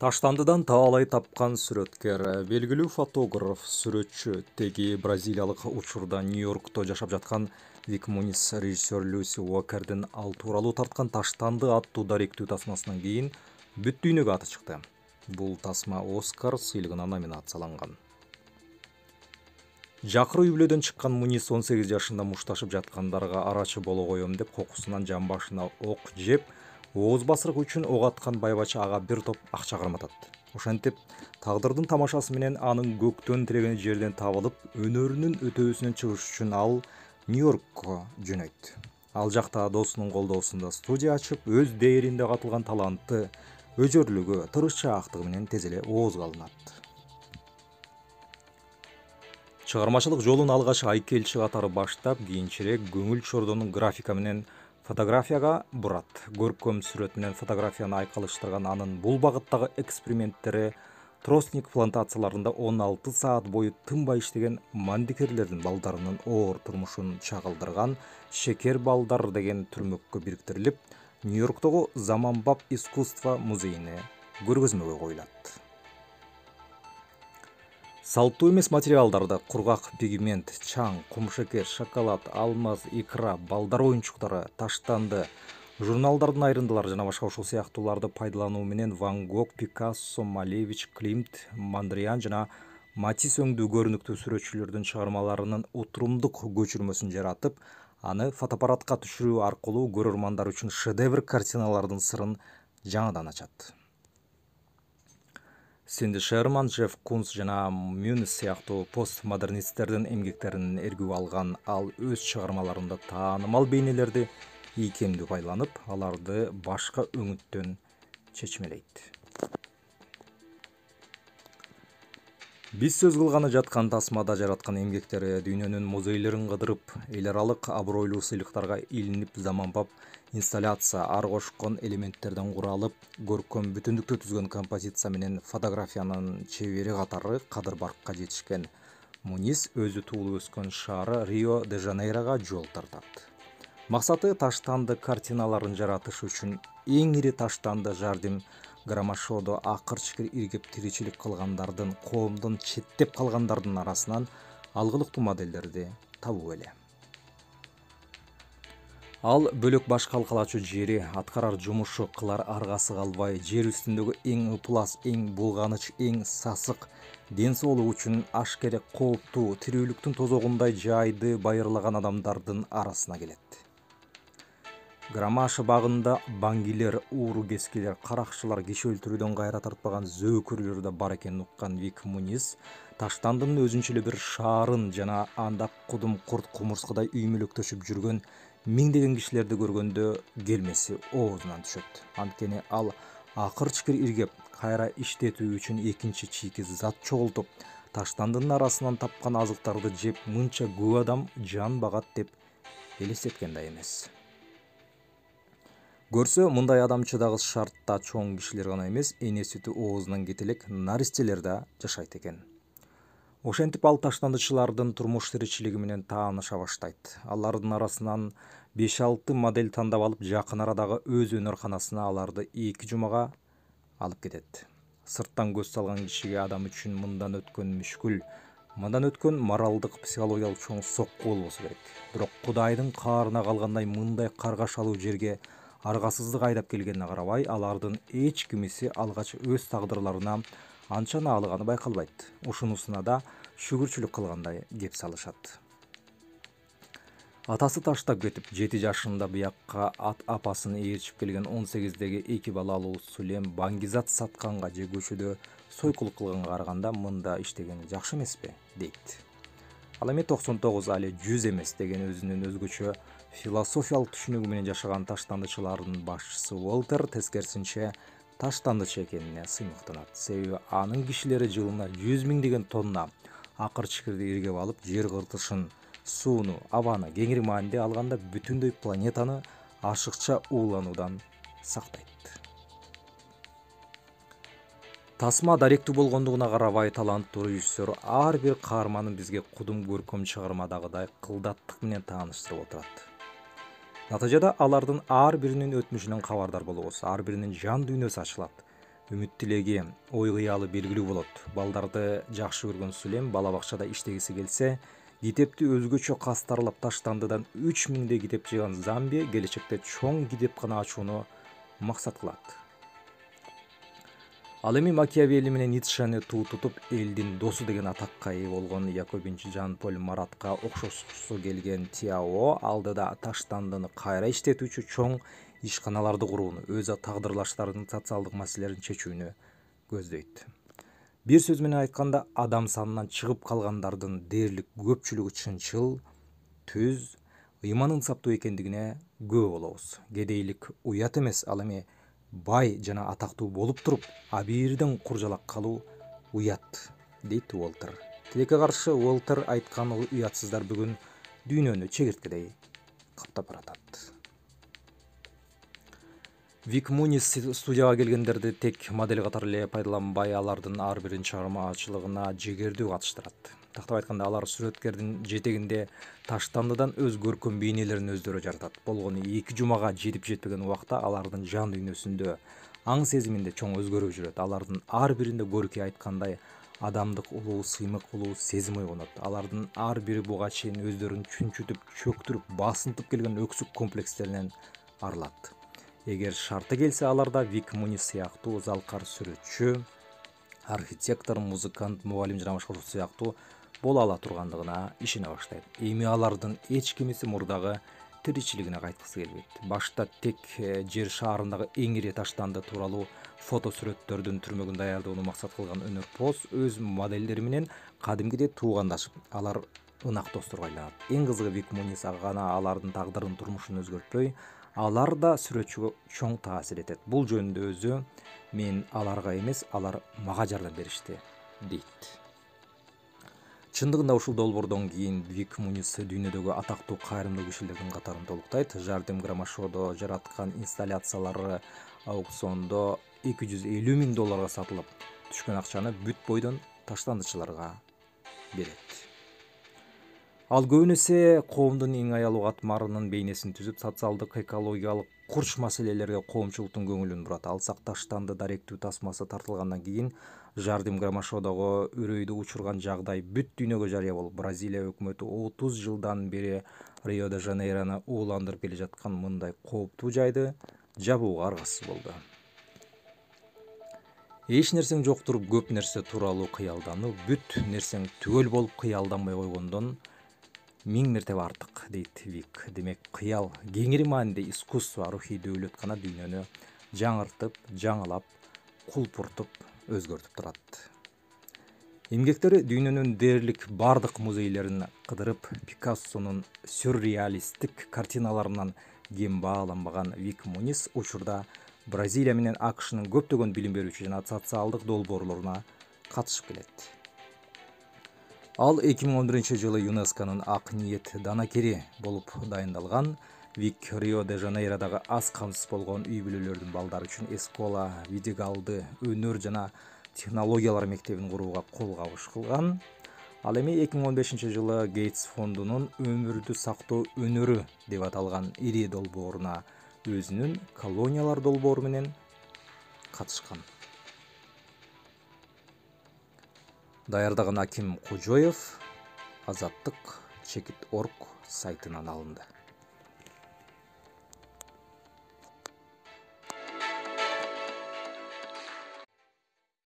Таштандыдан таалай тапқан сүрөткер, белгилүү фотограф, сүрөтчү, теги бразилиялык учурда Нью-Йоркто жашап жаткан Вик Мунис режиссер Люси Уокердин ал тууралуу тарткан Таштанды аттуу даректүү тасмасынан кийин бүт дүйнөгө аты чыкты. Бул тасма Оскар сыйлыгына номинацияланган. Жакыр үй бүлөдөн чыккан Мунис 18 жашында мушташып жаткандарга арачы боло коем деп кокусунан жан башына ок жеп, ооз басырык үчүн ок аткан байбачы ага бир топ акча карматат. Ошентип, тагдырдын тамашасы менен анын көктөн тиреген жерден табылып, өнөрүнүн өтөөсүнөн чыгыш үчүн ал Нью-Йоркко жөнөйт. Ал жакта досунун колдоосунда студия ачып, өз дээринде катылган талантты, өжөрлүгү, тырышчаактыгы менен тез эле оозго алынат. Чыгармачылык жолун алгач айкелчи катары баштап, кийинчерээк көңүл чордонун графика менен фотографияга бурат. Көркөм сүрөт менен фотографияны айкалыштырган анын бул багыттагы эксперименттери тростник плантацияларында 16 саат бою тынбай иштеген мандикерлердин балдарынын оор турмушун чагылдырган Шекер балдар деген түрмөккө бириктирилип, Нью-Йорктогу Заманбап искусство музейине көргөзмөгө коюлат. Салттуу эмес материалдарды кургак пигмент, чаң, кумшекер, шоколад, алмаз, икра, балдар оюнчуктары, таштанды, журналдардын айрындылары жана башка ушул сыяктууларды пайдалануу менен Ван Гог, Пикассо, Малевич, Климт, Мандриан жана Матис өңдүү көрүнүктүү сүрөтчүлөрдүн чыгармаларынын отурумдук көчүрмөсүн жаратып, аны фотоаппаратка түшүрүү аркылуу көрөрмандар үчүн шедевр картиналардын сырын жаңыдан ачат. Синди Шерман, Джефф Кунс жана Мюнис сыяктуу постмодернисттердин эмгектеринен эргүү алган ал өз чыгармаларында таанымал бейнелерди ийкемдүү байланып, аларды башка өңүттөн чечмелейт. Биз сөз кылганы жаткан тасмада жараткан эмгектери дүйнөнүн музейлерин кыдырып, эл аралык абройлуу сыйлыктарга илинип, заманбап инсталляция, ар кошкон элементтерден куралып, көркөм бүтүндүктү түзгөн композиция менен фотографиянын чебери катары кадыр-баркка жетишкен Мунис өзү туулуп өскөн шаары Рио-де-Жанейрого жол тартат. Максаты таштанды картиналарын жаратыш үчүн эң ири таштанды жардим Громашодо акыр-чыкыр иргеп тиричилик кылгандардын, коомдун четтеп калгандардын арасынан алгылыктуу моделдерди табуу эле. Ал бөлөк баш калкалачу жери, аткарар жумушу, кылар аргасы калбай, жер үстүндөгү эң ыплас, эң булганыч, эң сасык, ден соолук үчүн аш керек кооптуу, тирүүлүктүн тозогундай жайды байырлаган адамдардын арасына келет. Громаша багында баңгилер, ууру кескилер, каракчылар, киши өлтүрүүдөн кайра тартпаган зөөкүрлөр да бар экенин уккан Вик Мунис таштандын өзүнчө эле бир шаарын жана анда кудум курт кумурскадай үймөлөктөшүп жүргөн миңдеген кишилерди көргөндө келмеси оозунан түшөт. Анткени ал акыр-чыкыр иргеп, кайра иштетүү үчүн экинчи чийки зат чогултуп, таштандынын арасынан тапкан азыктарды жеп мынча көп адам жан багат деп элестеткен да эмес. Көрсө, мындай адам чыдагыс шартта чоң кишилер гана эмес, эне сүтү оозунан кете элек наристелер да жашайт экен. Ошентип ал таштандычылардын турмуш тиричилиги менен тааныша баштайт. Алардын арасынан 5-6 модель тандап алып, жакын арадагы өз өнөрканасына аларды 2 жумага алып кетет. Сырттан көз салган кишиге адам үчүн мындан өткөн мүшкүл, мындан өткөн моралдык, психологиялык чоң сокку болбосу керек. Бирок Кудайдын каарына калгандай мындай каргашалуу жерге аргасыздык айдап келгенине карабай, алардын эч кимиси алгач өз тагдырларына анча наалыганы байкалбайт. Ушунусуна да шүгүрчүлүк кылгандай кеп салышат. Атасы таштап кетип, 7 жашында буякка апасын ээрчип келген 18-деги 2 балалуу Сулем баңгизат сатканга же көчөдө сойкулук кылганга караганда мында иштеген жакшы эмеспи, дейт. Ал эми 99 али 100 эмес деген өзүнүн өзгөчө философиялык түшүнүгү менен жашаган таштандычылардын башчысы Уолтер тескерисинче таштандычы экенине сыймыктанат. Себеби анын кишилери жылына 100 миңдеген тонна акыр-чыкырды иргеп алып, жер кыртышын, сууну, абаны кеңири маанинде алганда бүтүндөй планетаны ашыкча уулануудан сактайт. Тасма даректүү болгондугуна карабай, таланттуу режиссер ар бир каарманын бизге кудум көркөм чыгармадагыдай кылдаттык менен тааныштырып отурат. Натыйжада алардын ар биринин өтмүшүнөн кабардар болобуз, ар биринин жан дүйнөсү ачылат. үмүт тилеги, ой кыялы белгилүү болот. Балдарды жакшы көргөн Сүлем бала бакчада иштегиси келсе, китепти өзгөчө кастарлап таштандыдан 3000 китеп жыйган Замбия келечекте чоң китепкана ачууну максат кылат. Ал эми Макиавелли менен Ницшени туу тутуп, элдин досу деген атакка ээ болгон Якобинчи Жан-Поль Маратка окшошсу келген Тиао алдыда таштандыны кайра иштетүүчү чоң ишканаларды курууну, өз тагдырлаштарынын социалдык маселелерин чечүүнү көздөйт. Бир сөз менен айтканда, адам санынан чыгып калгандардын дээрлик көпчүлүгү чынчыл, түз, ыйман ынсаптуу экендигине күбө болобуз. Кедейлик уят эмес, ал эми бай жана атактуу болуп туруп, абийирден куржалак калуу уят, дейт Уолтер. Тилекке каршы Уолтер айткан уятсыздар бүгүн дүйнөнү чегирткедей каптап баратат. Вик Мунис студияга келгендерди тек модель катары эле пайдаланбай, алардын ар бирин чыгармачылыгына жегердүү катыштырат. Тактап айтканда, алар сүрөткердин жетегинде таштандыдан өз көркөм бейнелерин өздөрү жаратат. Болгону 2 жумага жетип жетпеген убакта алардын жан дүйнөсүндө, аң сезиминде чоң өзгөрүү жүрөт. Алардын ар биринде Горький айткандай адамдык улуу, сыймык улуу сезим ойгонот. Алардын ар бири буга чейин өздөрүн чүнчүтүп, чөктүрүп, басынтып келген өксүк комплекстеринен арылат. Эгер шарты келсе, аларда Вик Мунис сыяктуу залкар сүрөтчү, архитектор, музыкант, мугалим жана башкалар сыяктуу боло ала тургандыгына ишене баштайт. Эми алардын эч кимиси мурдагы тиричилигине кайткысы келбейт. Башта тек жер шаарындагы эң ири таштанды тууралуу фото сүрөттөрдүн түрмөгүн даярдоону максат кылган өнөрпоз өз модельдери менен кадимкидей туугандашып, алар ынак досторго айланат. Эң кызыгы, Вик Мунис гана алардын тагдырын, турмушун өзгөртпөй, алар да сүрөтчүгө чоң таасир этет. Бул жөнүндө өзү "Мен аларга эмес, алар мага жардам беришти", дейт. Чындыгында ушул долбоордон кийин Вик Мунис дүйнөдөгү атактуу кайрымдуу кишилердин катарын толуктайт. Жардим Громашодо жараткан инсталляциялары аукциондо $250.000 сатылып, түшкөн акчаны бүт бойдон таштандычыларга берет. Ал көбүн эсе коомдун эң аялуу катмарынын бейнесин түзүп, социалдык, экологиялык, курч маселелерге коомчулуктун көңүлүн бурат. Алсак таштанды даректүү тасмасы тартылгандан кийин Жардим Громашодого үрөйдү учурган жагдай бүт дүйнөгө жарыя болуп, Бразилия өкмөтү 30 жылдан бери Рио-де-Жанейрону ууландырып келе жаткан мындай кооптуу жайды жабууга аргасыз болду. Эч нерсең жоктур көп нерсе тууралуу кыялдануу, бүт нерсең түгөл болуп кыялданбай койгондон 1000 мертебе артык, дейт Вик. Демек, кыял кеңири мааниде искусство, рухий дөөлөткана дүйнөнү жаңыртып, жаңылап, кулпуртуп, өзгөртүп турат. Эмгектери дүйнөнүн дээрлик бардык музейлерин кыдырып, Пикассонун сюрреалисттик картиналарынан кем бааланбаган Вик Мунис учурда Бразилия менен АКШнын көптөгөн билим берүүчү жана социалдык долбоорлоруна катышып келет. Ал 2011-жылы ЮНЕСКОнун ак ниет данакери болуп дайындалган. Вик Рио-де-Жанейродагы аз камсыз болгон үй бүлөлөрдүн балдары үчүн Эскола Видигалды өнөр жана технологиялар мектебин курууга кол кабыш кылган. Ал эми 2015-жылы Гейтс фондунун өмүрдү сактоо өнөрү деп аталган ири долбооруна өзүнүн колониялар долбоору менен катышкан. Даярдаган Аким Кожоев, Азаттык, Чекит.org сайтынан алынды.